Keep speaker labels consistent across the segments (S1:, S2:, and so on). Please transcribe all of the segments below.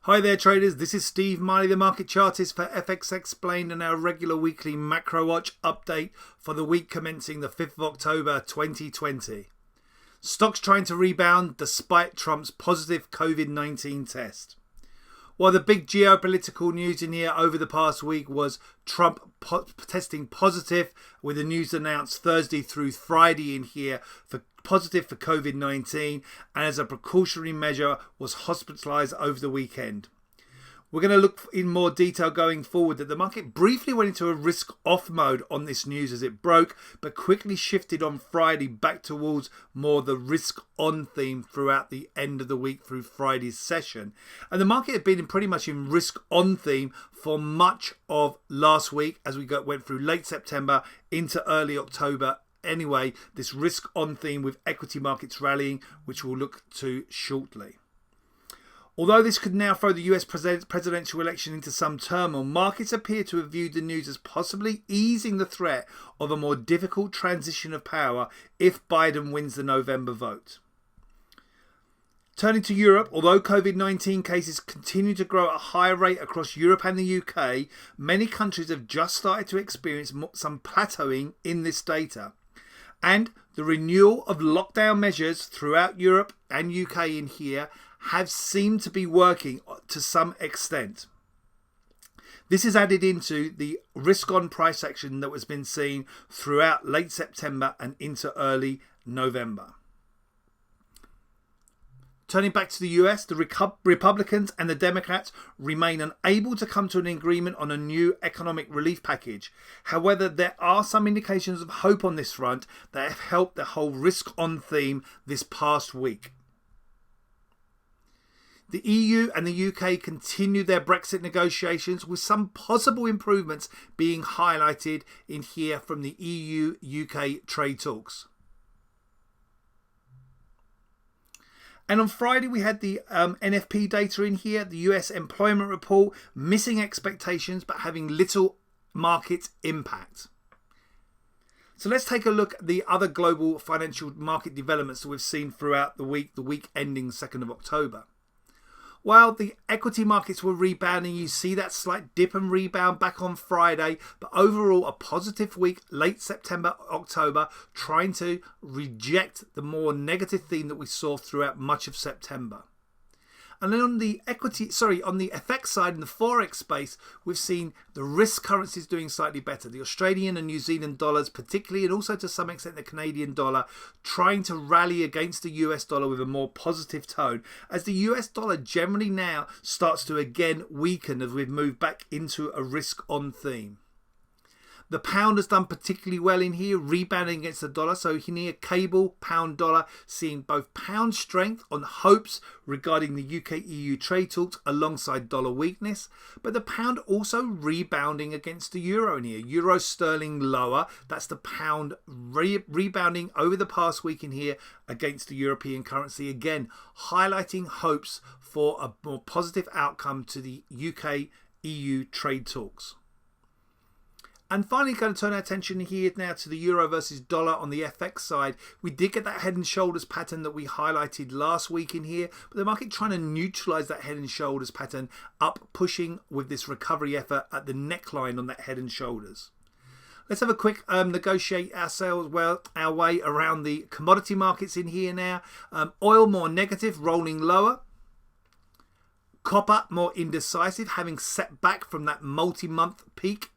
S1: Hi there traders, this is Steve Miley, the market chartist for FX Explained, and our regular weekly macro watch update for the week commencing the 5th of October 2020. Stocks trying to rebound despite Trump's positive COVID-19 test. While the big geopolitical news in here over the past week was Trump testing positive, with the news announced Thursday through Friday in here for positive for COVID-19, and as a precautionary measure was hospitalised over the weekend. We're going to look in more detail going forward that the market briefly went into a risk-off mode on this news as it broke, but quickly shifted on Friday back towards more the risk-on theme throughout the end of the week through Friday's session. And the market had been pretty much in risk-on theme for much of last week as we went through late September into early October. Anyway, this risk-on theme with equity markets rallying, which we'll look to shortly. Although this could now throw the US presidential election into some turmoil, markets appear to have viewed the news as possibly easing the threat of a more difficult transition of power if Biden wins the November vote. Turning to Europe, although COVID-19 cases continue to grow at a higher rate across Europe and the UK, many countries have just started to experience some plateauing in this data. And the renewal of lockdown measures throughout Europe and UK in here have seemed to be working to some extent. This is added into the risk-on price action that has been seen throughout late September and into early November. Turning back to the US, the Republicans and the Democrats remain unable to come to an agreement on a new economic relief package. However, there are some indications of hope on this front that have helped the whole risk-on theme this past week. The EU and the UK continue their Brexit negotiations, with some possible improvements being highlighted in here from the EU-UK trade talks. And on Friday, we had the NFP data in here, the US employment report, missing expectations but having little market impact. So let's take a look at the other global financial market developments that we've seen throughout the week ending 2nd of October. While the equity markets were rebounding, you see that slight dip and rebound back on Friday, but overall a positive week late September, October, trying to reject the more negative theme that we saw throughout much of September. And then on the FX side, in the Forex space, we've seen the risk currencies doing slightly better. The Australian and New Zealand dollars particularly, and also to some extent the Canadian dollar, trying to rally against the US dollar with a more positive tone, as the US dollar generally now starts to again weaken as we've moved back into a risk-on theme. The pound has done particularly well in here, rebounding against the dollar. So in here, cable, pound, dollar, seeing both pound strength on hopes regarding the UK-EU trade talks alongside dollar weakness. But the pound also rebounding against the euro in here. Euro sterling lower. That's the pound rebounding over the past week in here against the European currency. Again, highlighting hopes for a more positive outcome to the UK-EU trade talks. And finally, going to turn our attention here now to the euro versus dollar on the FX side. We did get that head and shoulders pattern that we highlighted last week in here, but the market trying to neutralize that head and shoulders pattern, up pushing with this recovery effort at the neckline on that head and shoulders. Let's have a quick negotiate our way around the commodity markets in here now. Oil more negative, rolling lower. Copper more indecisive, having set back from that multi-month peak.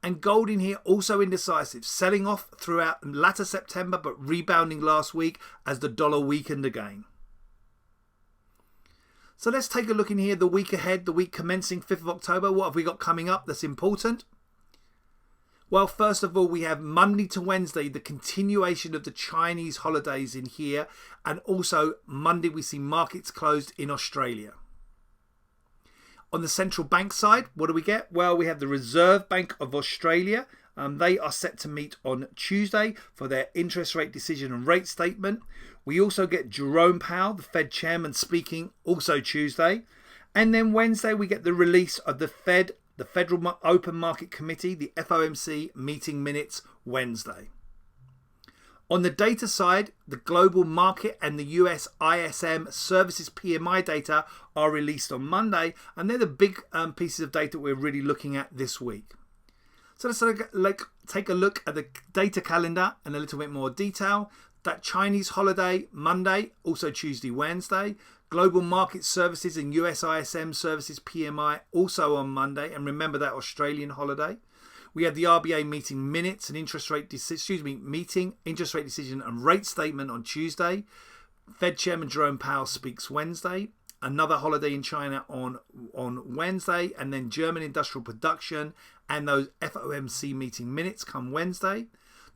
S1: And gold in here also indecisive, selling off throughout latter September but rebounding last week as the dollar weakened again. So let's take a look in here, the week ahead, the week commencing 5th of October. What have we got coming up that's important? Well, first of all, we have Monday to Wednesday, the continuation of the Chinese holidays in here. And also Monday, we see markets closed in Australia. On the central bank side, what do we get? Well, we have the Reserve Bank of Australia. They are set to meet on Tuesday for their interest rate decision and rate statement. We also get Jerome Powell, the Fed chairman, speaking also Tuesday. And then Wednesday, we get the release of the Federal Open Market Committee, the FOMC meeting minutes Wednesday. On the data side, the global market and the US ISM services PMI data are released on Monday, and they're the big pieces of data we're really looking at this week. So let's take a look at the data calendar in a little bit more detail. That Chinese holiday Monday, also Tuesday, Wednesday. Global market services and US ISM services PMI also on Monday, and remember that Australian holiday. We have the RBA meeting minutes and interest rate decision and rate statement on Tuesday. Fed Chairman Jerome Powell speaks Wednesday. Another holiday in China on Wednesday, and then German industrial production and those FOMC meeting minutes come Wednesday.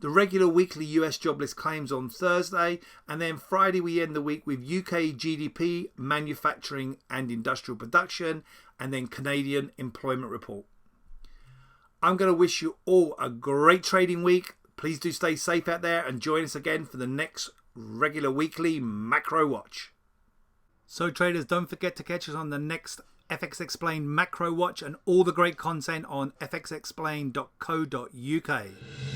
S1: The regular weekly US jobless claims on Thursday, and then Friday we end the week with UK GDP, manufacturing and industrial production, and then Canadian employment report. I'm going to wish you all a great trading week. Please do stay safe out there and join us again for the next regular weekly Macro Watch. So traders, don't forget to catch us on the next FX Explained Macro Watch and all the great content on fxexplained.co.uk.